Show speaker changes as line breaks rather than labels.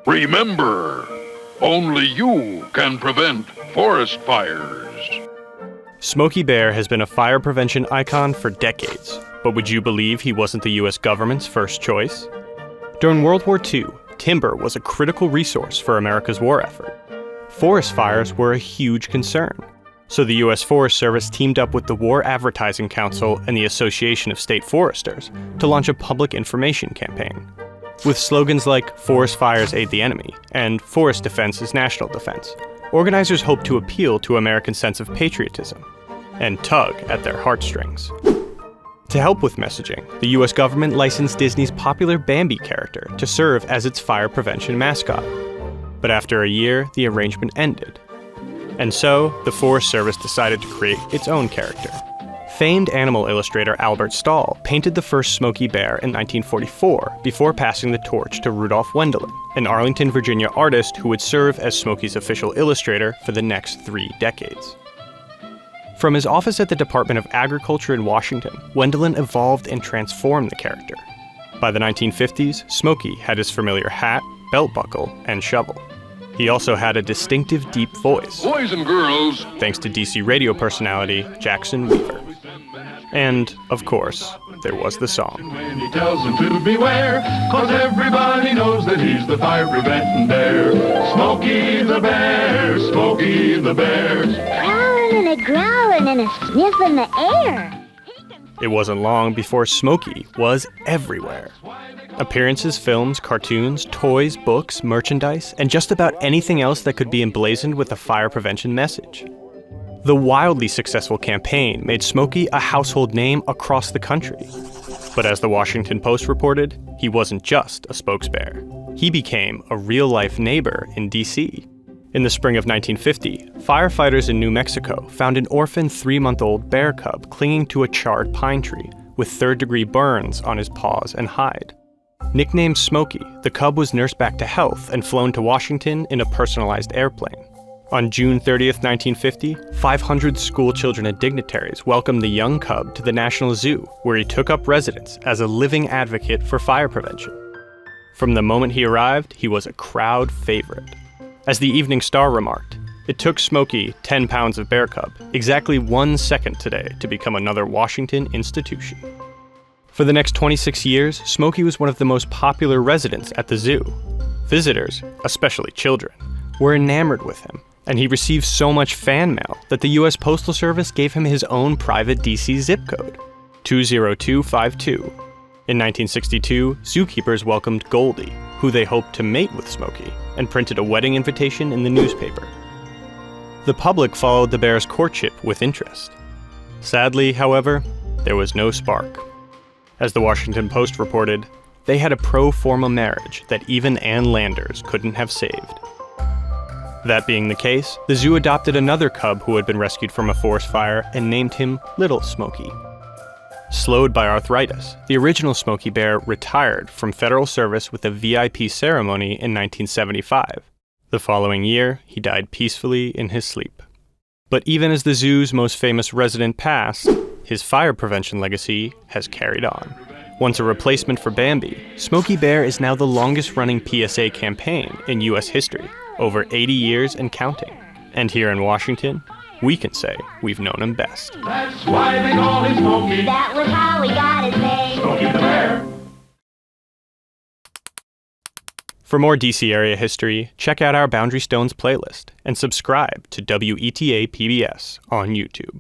Remember, only you can prevent forest fires.
Smokey Bear has been a fire prevention icon for decades, but would you believe he wasn't the U.S. government's first choice? During World War II, timber was a critical resource for America's war effort. Forest fires were a huge concern, so the U.S. Forest Service teamed up with the War Advertising Council and the Association of State Foresters to launch a public information campaign. With slogans like "Forest fires aid the enemy" and "Forest defense is national defense," organizers hoped to appeal to Americans' sense of patriotism and tug at their heartstrings. To help with messaging, the U.S. government licensed Disney's popular Bambi character to serve as its fire prevention mascot. But after a year, the arrangement ended. And so, the Forest Service decided to create its own character. Famed animal illustrator Albert Stahl painted the first Smokey Bear in 1944 before passing the torch to Rudolph Wendelin, an Arlington, Virginia artist who would serve as Smokey's official illustrator for the next 3 decades. From his office at the Department of Agriculture in Washington, Wendelin evolved and transformed the character. By the 1950s, Smokey had his familiar hat, belt buckle, and shovel. He also had a distinctive deep voice,
Boys and girls,
thanks to DC radio personality Jackson Weaver. And, of course, there was the song.
When he tells them to beware, 'cause everybody knows that he's the fire preventing bear. Smokey the Bear, Smokey the Bear.
Prowling and a growling and a sniff in the air.
It wasn't long before Smokey was everywhere. Appearances, films, cartoons, toys, books, merchandise, and just about anything else that could be emblazoned with a fire prevention message. The wildly successful campaign made Smokey a household name across the country. But as the Washington Post reported, he wasn't just a spokesbear. He became a real-life neighbor in D.C. In the spring of 1950, firefighters in New Mexico found an orphan 3-month-old bear cub clinging to a charred pine tree with third-degree burns on his paws and hide. Nicknamed Smokey, the cub was nursed back to health and flown to Washington in a personalized airplane. On June 30th, 1950, 500 schoolchildren and dignitaries welcomed the young cub to the National Zoo, where he took up residence as a living advocate for fire prevention. From the moment he arrived, he was a crowd favorite. As the Evening Star remarked, it took Smokey 10 pounds of bear cub exactly 1 second today to become another Washington institution. For the next 26 years, Smokey was one of the most popular residents at the zoo. Visitors, especially children, were enamored with him, and he received so much fan mail that the U.S. Postal Service gave him his own private D.C. zip code, 20252. In 1962, zookeepers welcomed Goldie, who they hoped to mate with Smokey, and printed a wedding invitation in the newspaper. The public followed the bear's courtship with interest. Sadly, however, there was no spark. As the Washington Post reported, they had a pro forma marriage that even Ann Landers couldn't have saved. That being the case, the zoo adopted another cub who had been rescued from a forest fire and named him Little Smokey. Slowed by arthritis, the original Smokey Bear retired from federal service with a VIP ceremony in 1975. The following year, he died peacefully in his sleep. But even as the zoo's most famous resident passed, his fire prevention legacy has carried on. Once a replacement for Bambi, Smokey Bear is now the longest-running PSA campaign in U.S. history, over 80 years and counting. And here in Washington, we can say we've known him best.
That's why they call him Smokey.
That was how we got his name.
Smokey the Bear.
For more DC area history, check out our Boundary Stones playlist and subscribe to WETA PBS on YouTube.